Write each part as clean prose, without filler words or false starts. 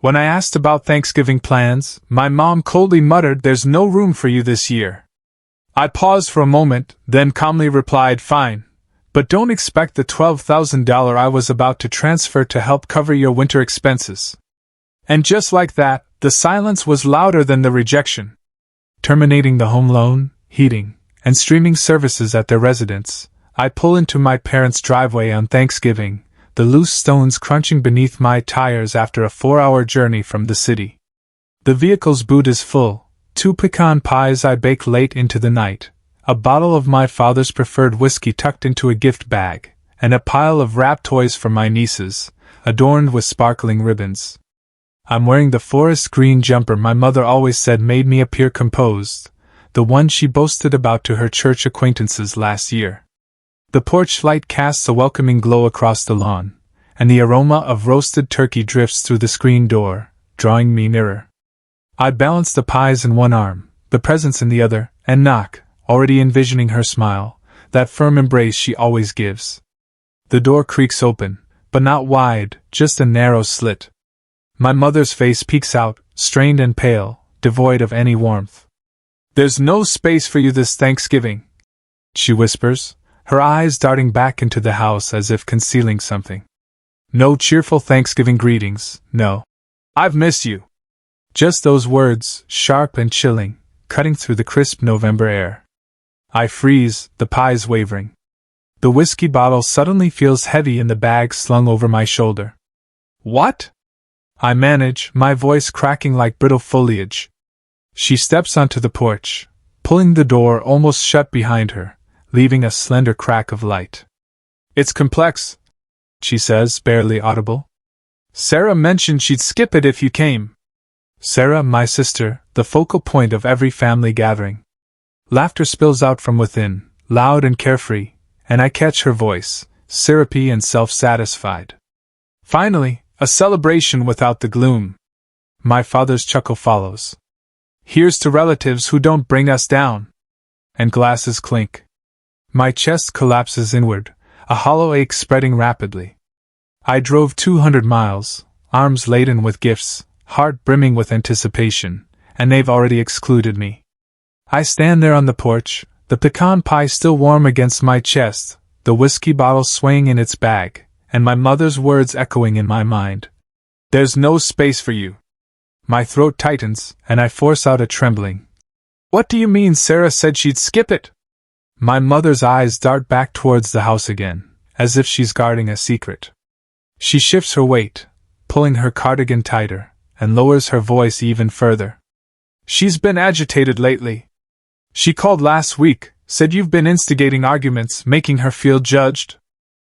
When I asked about Thanksgiving plans, my mom coldly muttered, "There's no room for you this year." I paused for a moment, then calmly replied, "Fine, but don't expect the $12,000 I was about to transfer to help cover your winter expenses." And just like that, the silence was louder than the rejection. Terminating the home loan, heating, and streaming services at their residence, I pull into my parents' driveway on Thanksgiving, the loose stones crunching beneath my tires after a 4-hour journey from the city. The vehicle's boot is full, 2 pecan pies I bake late into the night, a bottle of my father's preferred whiskey tucked into a gift bag, and a pile of wrapped toys for my nieces, adorned with sparkling ribbons. I'm wearing the forest green jumper my mother always said made me appear composed, the one she boasted about to her church acquaintances last year. The porch light casts a welcoming glow across the lawn, and the aroma of roasted turkey drifts through the screen door, drawing me nearer. I balance the pies in one arm, the presents in the other, and knock, already envisioning her smile, that firm embrace she always gives. The door creaks open, but not wide, just a narrow slit. My mother's face peeks out, strained and pale, devoid of any warmth. "There's no space for you this Thanksgiving," she whispers, her eyes darting back into the house as if concealing something. "No cheerful Thanksgiving greetings, no. I've missed you." Just those words, sharp and chilling, cutting through the crisp November air. I freeze, the pies wavering. The whiskey bottle suddenly feels heavy in the bag slung over my shoulder. "What?" I manage, my voice cracking like brittle foliage. She steps onto the porch, pulling the door almost shut behind her, leaving a slender crack of light. "It's complex," she says, barely audible. "Sarah mentioned she'd skip it if you came." Sarah, my sister, the focal point of every family gathering. Laughter spills out from within, loud and carefree, and I catch her voice, syrupy and self-satisfied. Finally, a celebration without the gloom. My father's chuckle follows. "Here's to relatives who don't bring us down." And glasses clink. My chest collapses inward, a hollow ache spreading rapidly. I drove 200 miles, arms laden with gifts, heart brimming with anticipation, and they've already excluded me. I stand there on the porch, the pecan pie still warm against my chest, the whiskey bottle swaying in its bag, and my mother's words echoing in my mind. "There's no space for you." My throat tightens, and I force out a trembling. "What do you mean Sarah said she'd skip it?" My mother's eyes dart back towards the house again, as if she's guarding a secret. She shifts her weight, pulling her cardigan tighter, and lowers her voice even further. "She's been agitated lately. She called last week, said you've been instigating arguments, making her feel judged.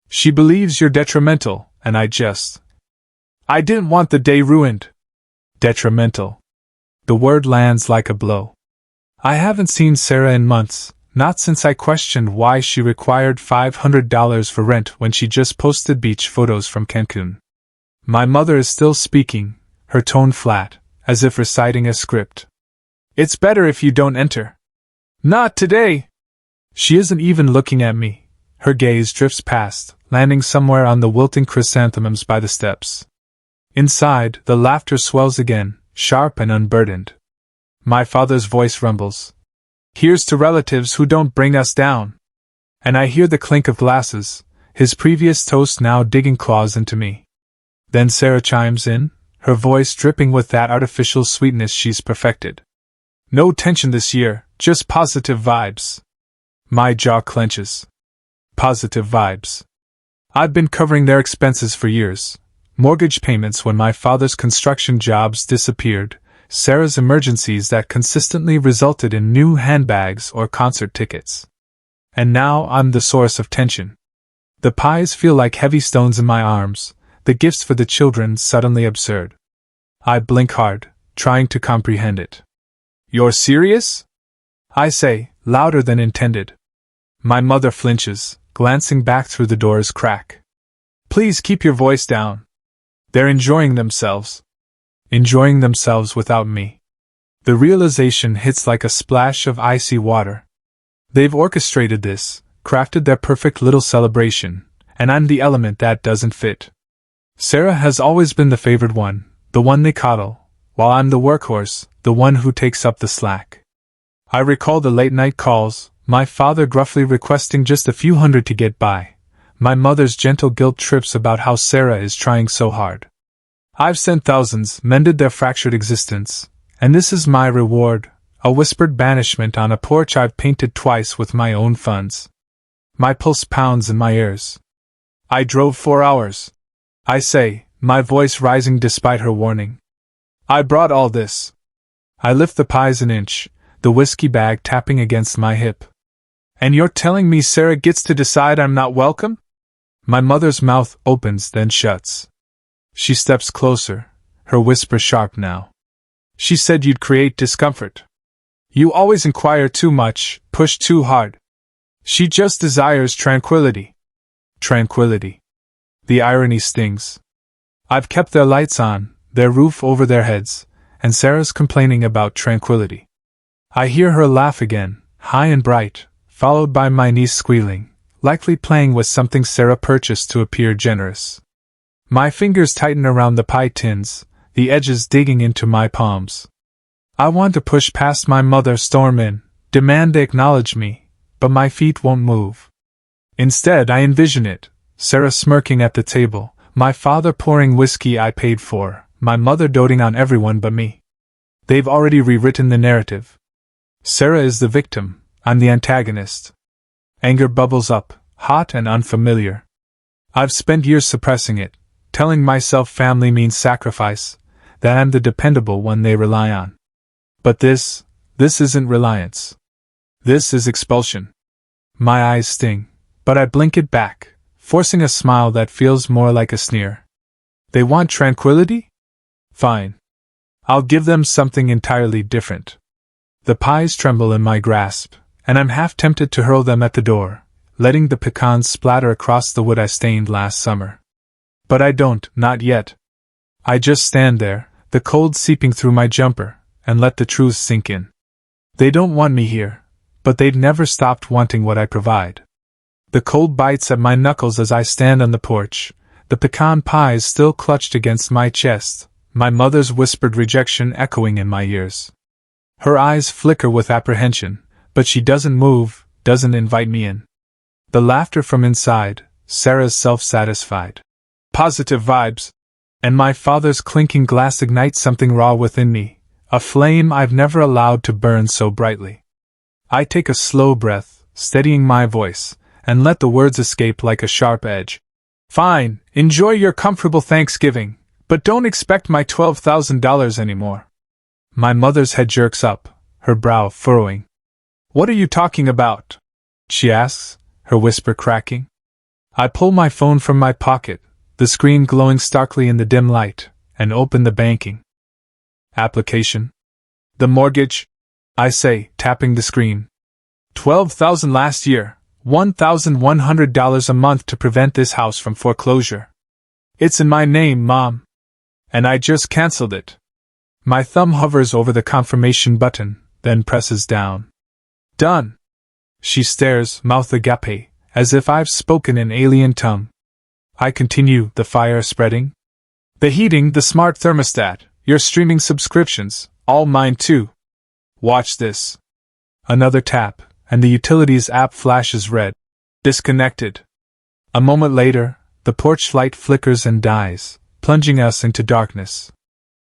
She believes you're detrimental, and I didn't want the day ruined." Detrimental. The word lands like a blow. I haven't seen Sarah in months, not since I questioned why she required $500 for rent when she just posted beach photos from Cancun. My mother is still speaking, her tone flat, as if reciting a script. "It's better if you don't enter." "Not today." She isn't even looking at me. Her gaze drifts past, landing somewhere on the wilting chrysanthemums by the steps. Inside, the laughter swells again, sharp and unburdened. My father's voice rumbles. "Here's to relatives who don't bring us down." And I hear the clink of glasses, his previous toast now digging claws into me. Then Sarah chimes in, her voice dripping with that artificial sweetness she's perfected. "No tension this year, just positive vibes." My jaw clenches. Positive vibes. I've been covering their expenses for years. Mortgage payments when my father's construction jobs disappeared, Sarah's emergencies that consistently resulted in new handbags or concert tickets. And now I'm the source of tension. The pies feel like heavy stones in my arms, the gifts for the children suddenly absurd. I blink hard, trying to comprehend it. "You're serious?" I say, louder than intended. My mother flinches, glancing back through the door's crack. "Please keep your voice down. They're enjoying themselves." Enjoying themselves without me. The realization hits like a splash of icy water. They've orchestrated this, crafted their perfect little celebration, and I'm the element that doesn't fit. Sarah has always been the favored one, the one they coddle, while I'm the workhorse, the one who takes up the slack. I recall the late-night calls, my father gruffly requesting just a few hundred to get by, my mother's gentle guilt trips about how Sarah is trying so hard. I've sent thousands, mended their fractured existence, and this is my reward, a whispered banishment on a porch I've painted twice with my own funds. My pulse pounds in my ears. I drove 4 hours, I say, my voice rising despite her warning. I brought all this. I lift the pies an inch, the whiskey bag tapping against my hip. And you're telling me Sarah gets to decide I'm not welcome? My mother's mouth opens then shuts. She steps closer, her whisper sharp now. She said you'd create discomfort. You always inquire too much, push too hard. She just desires tranquility. Tranquility. The irony stings. I've kept their lights on, their roof over their heads, and Sarah's complaining about tranquility. I hear her laugh again, high and bright, followed by my niece squealing, likely playing with something Sarah purchased to appear generous. My fingers tighten around the pie tins, the edges digging into my palms. I want to push past my mother, storm in, demand they acknowledge me, but my feet won't move. Instead, I envision it, Sarah smirking at the table, my father pouring whiskey I paid for, my mother doting on everyone but me. They've already rewritten the narrative. Sarah is the victim, I'm the antagonist. Anger bubbles up, hot and unfamiliar. I've spent years suppressing it, telling myself family means sacrifice, that I'm the dependable one they rely on. But this isn't reliance. This is expulsion. My eyes sting, but I blink it back, forcing a smile that feels more like a sneer. They want tranquility? Fine. I'll give them something entirely different. The pies tremble in my grasp, and I'm half tempted to hurl them at the door, letting the pecans splatter across the wood I stained last summer. But I don't, not yet. I just stand there, the cold seeping through my jumper, and let the truth sink in. They don't want me here, but they've never stopped wanting what I provide. The cold bites at my knuckles as I stand on the porch, the pecan pies still clutched against my chest, my mother's whispered rejection echoing in my ears. Her eyes flicker with apprehension, but she doesn't move, doesn't invite me in. The laughter from inside, Sarah's self-satisfied. Positive vibes. And my father's clinking glass ignites something raw within me, a flame I've never allowed to burn so brightly. I take a slow breath, steadying my voice, and let the words escape like a sharp edge. Fine, enjoy your comfortable Thanksgiving, but don't expect my $12,000 anymore. My mother's head jerks up, her brow furrowing. What are you talking about? She asks, her whisper cracking. I pull my phone from my pocket, the screen glowing starkly in the dim light, and open the banking application. The mortgage, I say, tapping the screen. $12,000 last year, $1,100 a month to prevent this house from foreclosure. It's in my name, Mom. And I just canceled it. My thumb hovers over the confirmation button, then presses down. Done. She stares, mouth agape, as if I've spoken an alien tongue. I continue, the fire spreading. The heating, the smart thermostat, your streaming subscriptions, all mine too. Watch this. Another tap, and the utilities app flashes red. Disconnected. A moment later, the porch light flickers and dies, plunging us into darkness.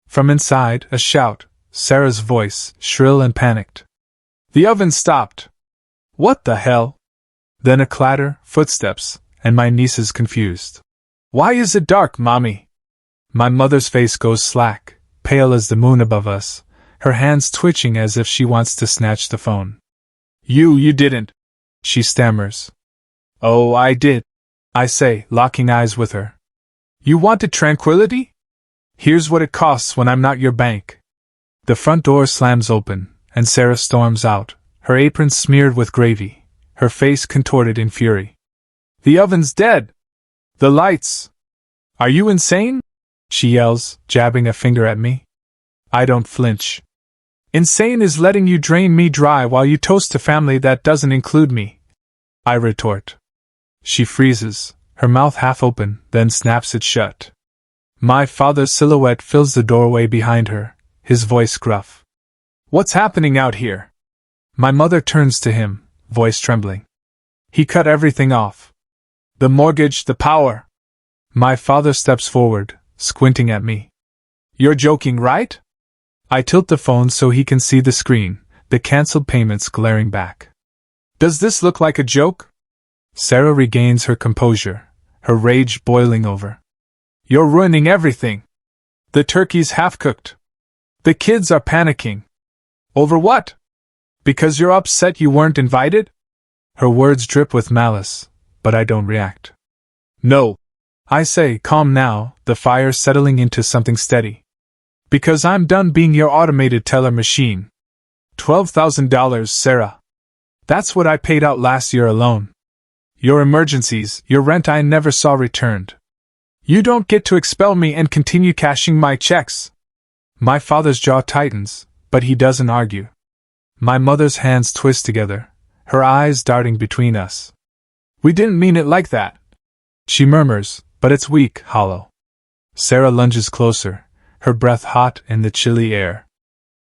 From inside, a shout, Sarah's voice, shrill and panicked. The oven stopped. What the hell? Then a clatter, footsteps, and my niece is confused. Why is it dark, Mommy? My mother's face goes slack, pale as the moon above us, her hands twitching as if she wants to snatch the phone. You didn't, she stammers. Oh, I did, I say, locking eyes with her. You wanted tranquility? Here's what it costs when I'm not your bank. The front door slams open, and Sarah storms out, her apron smeared with gravy, her face contorted in fury. The oven's dead! The lights! Are you insane? She yells, jabbing a finger at me. I don't flinch. Insane is letting you drain me dry while you toast a family that doesn't include me, I retort. She freezes, her mouth half open, then snaps it shut. My father's silhouette fills the doorway behind her, his voice gruff. What's happening out here? My mother turns to him, voice trembling. He cut everything off. The mortgage, the power. My father steps forward, squinting at me. You're joking, right? I tilt the phone so he can see the screen, the cancelled payments glaring back. Does this look like a joke? Sarah regains her composure, her rage boiling over. You're ruining everything. The turkey's half-cooked. The kids are panicking. Over what? Because you're upset you weren't invited? Her words drip with malice, but I don't react. No. I say, calm now, the fire's settling into something steady. Because I'm done being your automated teller machine. $12,000, Sarah. That's what I paid out last year alone. Your emergencies, your rent I never saw returned. You don't get to expel me and continue cashing my checks. My father's jaw tightens, but he doesn't argue. My mother's hands twist together, her eyes darting between us. We didn't mean it like that. She murmurs, but it's weak, hollow. Sarah lunges closer, her breath hot in the chilly air.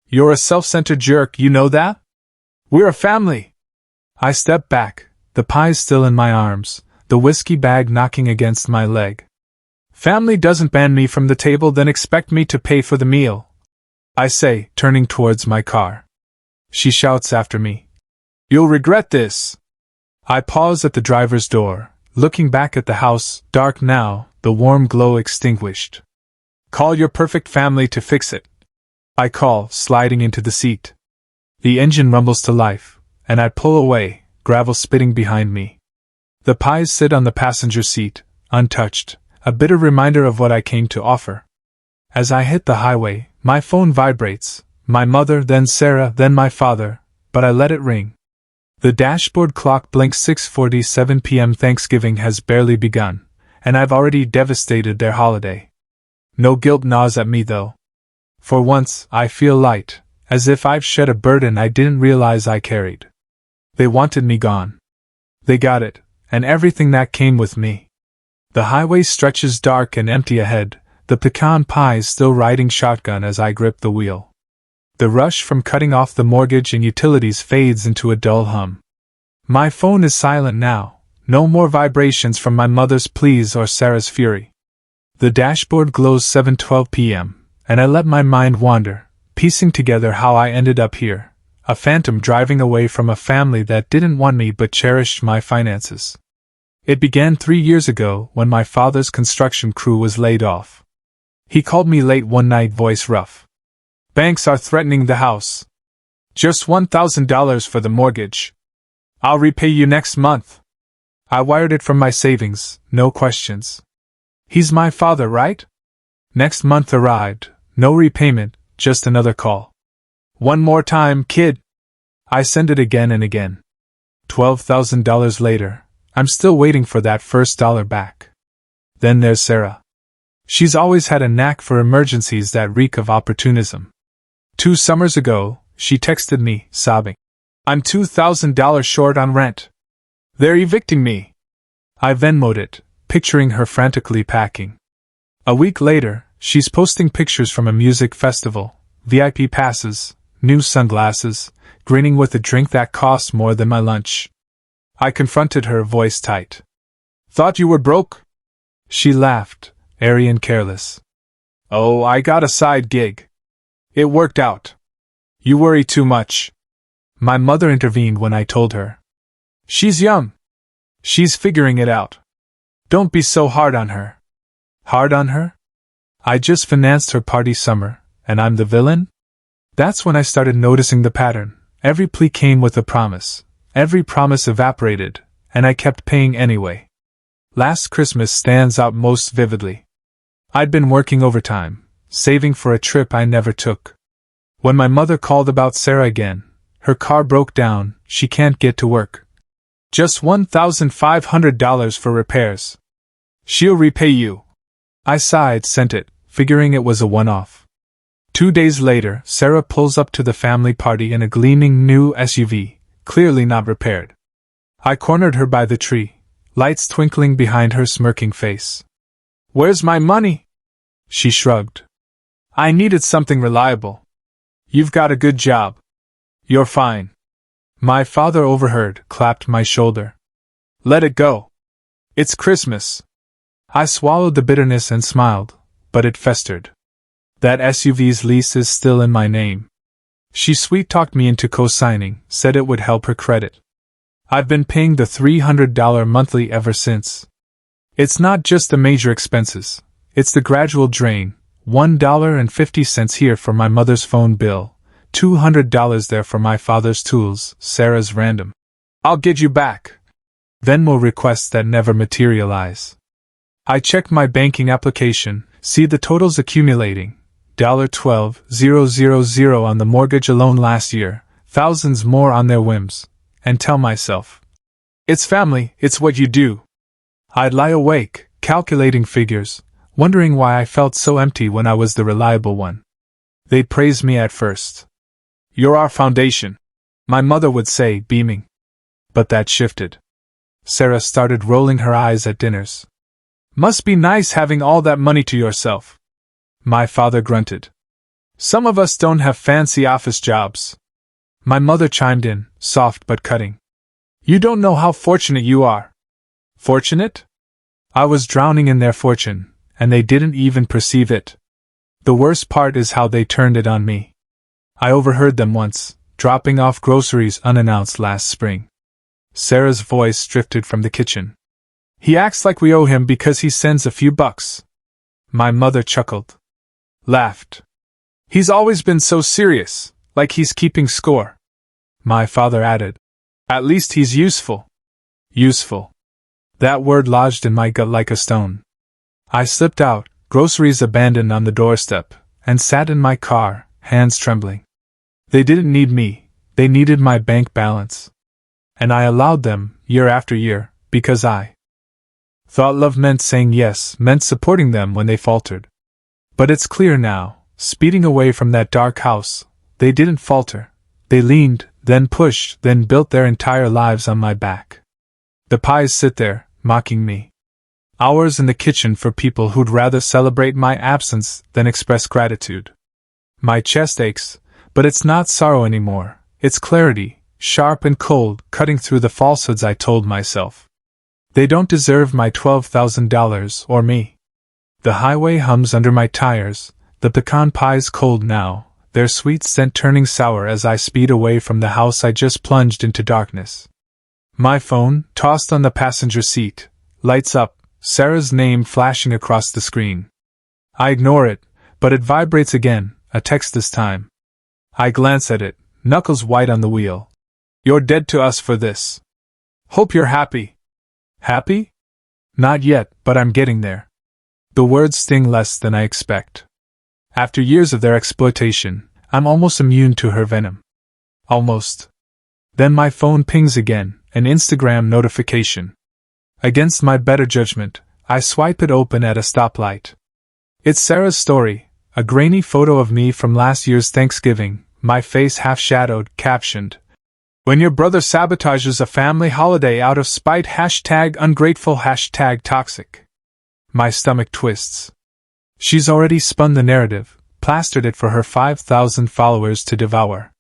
You're a self-centered jerk, you know that? We're a family. I step back, the pie's still in my arms, the whiskey bag knocking against my leg. Family doesn't ban me from the table, then expect me to pay for the meal, I say, turning towards my car. She shouts after me. You'll regret this. I pause at the driver's door, looking back at the house, dark now, the warm glow extinguished. Call your perfect family to fix it. I call, sliding into the seat. The engine rumbles to life, and I pull away, gravel spitting behind me. The pies sit on the passenger seat, untouched, a bitter reminder of what I came to offer. As I hit the highway, my phone vibrates, my mother, then Sarah, then my father, but I let it ring. The dashboard clock blinks 6:47 p.m. Thanksgiving has barely begun, and I've already devastated their holiday. No guilt gnaws at me though. For once, I feel light, as if I've shed a burden I didn't realize I carried. They wanted me gone. They got it, and everything that came with me. The highway stretches dark and empty ahead, the pecan pies still riding shotgun as I grip the wheel. The rush from cutting off the mortgage and utilities fades into a dull hum. My phone is silent now, no more vibrations from my mother's pleas or Sarah's fury. The dashboard glows 7:12 p.m., and I let my mind wander, piecing together how I ended up here, a phantom driving away from a family that didn't want me but cherished my finances. It began 3 years ago when my father's construction crew was laid off. He called me late one night, voice rough. Banks are threatening the house. Just $1,000 for the mortgage. I'll repay you next month. I wired it from my savings, no questions. He's my father, right? Next month arrived, no repayment, just another call. One more time, kid. I send it again and again. $12,000 later, I'm still waiting for that first dollar back. Then there's Sarah. She's always had a knack for emergencies that reek of opportunism. 2 summers ago, she texted me, sobbing. I'm $2,000 short on rent. They're evicting me. I Venmo'd it, picturing her frantically packing. A week later, she's posting pictures from a music festival, VIP passes, new sunglasses, grinning with a drink that costs more than my lunch. I confronted her, voice tight. Thought you were broke? She laughed, airy and careless. Oh, I got a side gig. It worked out. You worry too much. My mother intervened when I told her. She's young. She's figuring it out. Don't be so hard on her. Hard on her? I just financed her party summer, and I'm the villain? That's when I started noticing the pattern. Every plea came with a promise. Every promise evaporated, and I kept paying anyway. Last Christmas stands out most vividly. I'd been working overtime, saving for a trip I never took. When my mother called about Sarah again, her car broke down, she can't get to work. Just $1,500 for repairs. She'll repay you. I sighed, sent it, figuring it was a one-off. 2 days later, Sarah pulls up to the family party in a gleaming new SUV, clearly not repaired. I cornered her by the tree, lights twinkling behind her smirking face. Where's my money? She shrugged. I needed something reliable. You've got a good job. You're fine. My father overheard, clapped my shoulder. Let it go. It's Christmas. I swallowed the bitterness and smiled, but it festered. That SUV's lease is still in my name. She sweet-talked me into co-signing, said it would help her credit. I've been paying the $300 monthly ever since. It's not just the major expenses, it's the gradual drain. $1.50 here for my mother's phone bill, $200 there for my father's tools, Sarah's random. I'll get you back. Venmo requests that never materialize. I check my banking application, see the totals accumulating. $12,000 on the mortgage alone last year, thousands more on their whims, and tell myself, it's family, it's what you do. I'd lie awake, calculating figures, wondering why I felt so empty when I was the reliable one. They'd praise me at first. You're our foundation, my mother would say, beaming. But that shifted. Sarah started rolling her eyes at dinners. Must be nice having all that money to yourself. My father grunted. Some of us don't have fancy office jobs. My mother chimed in, soft but cutting. You don't know how fortunate you are. Fortunate? I was drowning in their fortune, and they didn't even perceive it. The worst part is how they turned it on me. I overheard them once, dropping off groceries unannounced last spring. Sarah's voice drifted from the kitchen. He acts like we owe him because he sends a few bucks. My mother chuckled. Laughed. He's always been so serious, like he's keeping score. My father added. At least he's useful. Useful. That word lodged in my gut like a stone. I slipped out, groceries abandoned on the doorstep, and sat in my car, hands trembling. They didn't need me, they needed my bank balance. And I allowed them, year after year, because I thought love meant saying yes, meant supporting them when they faltered. But it's clear now, speeding away from that dark house, they didn't falter. They leaned, then pushed, then built their entire lives on my back. The pies sit there, mocking me. Hours in the kitchen for people who'd rather celebrate my absence than express gratitude. My chest aches, but it's not sorrow anymore, it's clarity, sharp and cold, cutting through the falsehoods I told myself. They don't deserve my $12,000 or me. The highway hums under my tires, the pecan pies cold now, their sweet scent turning sour as I speed away from the house I just plunged into darkness. My phone, tossed on the passenger seat, lights up, Sarah's name flashing across the screen. I ignore it, but it vibrates again, a text this time. I glance at it, knuckles white on the wheel. You're dead to us for this. Hope you're happy. Happy? Not yet, but I'm getting there. The words sting less than I expect. After years of their exploitation, I'm almost immune to her venom. Almost. Then my phone pings again, an Instagram notification. Against my better judgment, I swipe it open at a stoplight. It's Sarah's story, a grainy photo of me from last year's Thanksgiving, my face half-shadowed, captioned, When your brother sabotages a family holiday out of spite #ungrateful #toxic. My stomach twists. She's already spun the narrative, plastered it for her 5,000 followers to devour.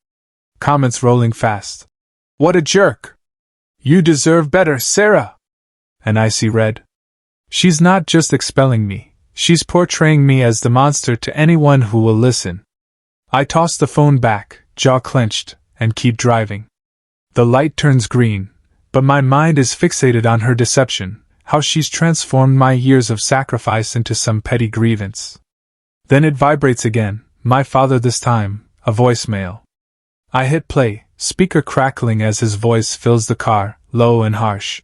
Comments rolling fast. What a jerk! You deserve better, Sarah! And I see red. She's not just expelling me, she's portraying me as the monster to anyone who will listen. I toss the phone back, jaw clenched, and keep driving. The light turns green, but my mind is fixated on her deception, how she's transformed my years of sacrifice into some petty grievance. Then it vibrates again, my father this time, a voicemail. I hit play, speaker crackling as his voice fills the car, low and harsh.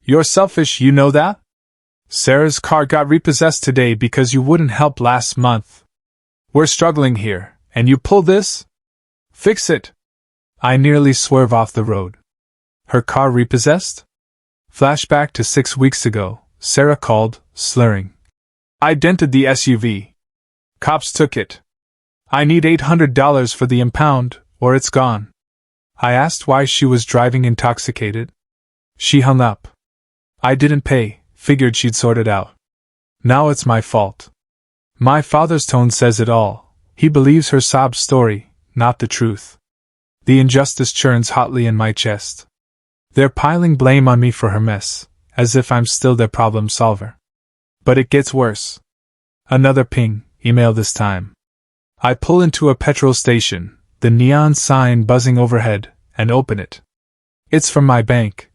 You're selfish, you know that? Sarah's car got repossessed today because you wouldn't help last month. We're struggling here, and you pull this? Fix it. I nearly swerve off the road. Her car repossessed? Flashback to 6 weeks ago, Sarah called, slurring. I dented the SUV. Cops took it. I need $800 for the impound, or it's gone. I asked why she was driving intoxicated. She hung up. I didn't pay, figured she'd sort it out. Now it's my fault. My father's tone says it all. He believes her sob story, not the truth. The injustice churns hotly in my chest. They're piling blame on me for her mess, as if I'm still their problem solver. But it gets worse. Another ping, email this time. I pull into a petrol station, the neon sign buzzing overhead, and open it. It's from my bank.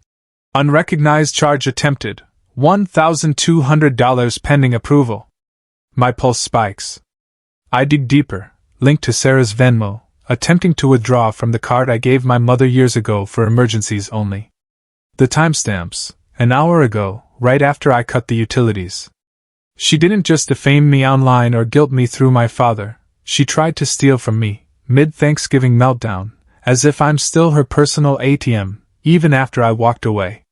Unrecognized charge attempted, $1,200 pending approval. My pulse spikes. I dig deeper, linked to Sarah's Venmo, attempting to withdraw from the card I gave my mother years ago for emergencies only. The timestamps, an hour ago, right after I cut the utilities. She didn't just defame me online or guilt me through my father, she tried to steal from me, mid-Thanksgiving meltdown, as if I'm still her personal ATM, even after I walked away.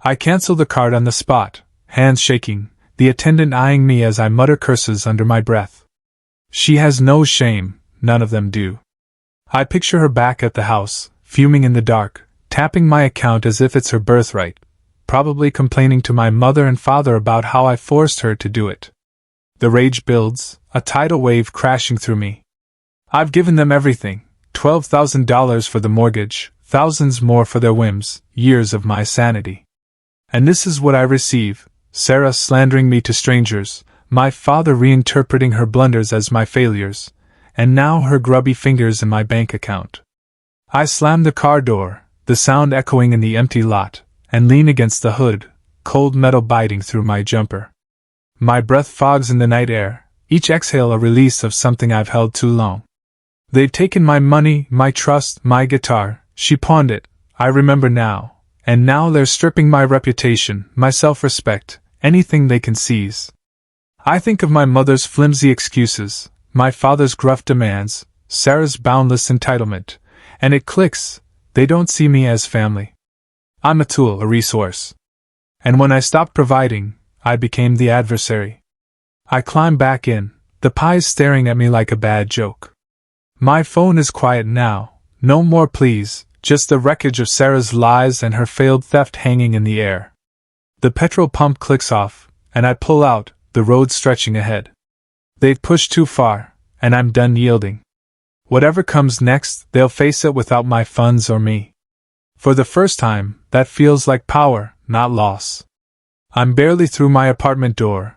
I cancel the card on the spot, hands shaking, the attendant eyeing me as I mutter curses under my breath. She has no shame, none of them do. I picture her back at the house, fuming in the dark, tapping my account as if it's her birthright, probably complaining to my mother and father about how I forced her to do it. The rage builds, a tidal wave crashing through me. I've given them everything, $12,000 for the mortgage, thousands more for their whims, years of my sanity. And this is what I receive, Sarah slandering me to strangers, my father reinterpreting her blunders as my failures, and now her grubby fingers in my bank account. I slam the car door, the sound echoing in the empty lot, and lean against the hood, cold metal biting through my jumper. My breath fogs in the night air, each exhale a release of something I've held too long. They've taken my money, my trust, my guitar, she pawned it, I remember now, and now they're stripping my reputation, my self-respect, anything they can seize. I think of my mother's flimsy excuses, my father's gruff demands, Sarah's boundless entitlement, and it clicks, they don't see me as family. I'm a tool, a resource. And when I stopped providing, I became the adversary. I climb back in, the pie's staring at me like a bad joke. My phone is quiet now, no more pleas, just the wreckage of Sarah's lies and her failed theft hanging in the air. The petrol pump clicks off, and I pull out, the road stretching ahead. They've pushed too far, and I'm done yielding. Whatever comes next, they'll face it without my funds or me. For the first time, that feels like power, not loss. I'm barely through my apartment door,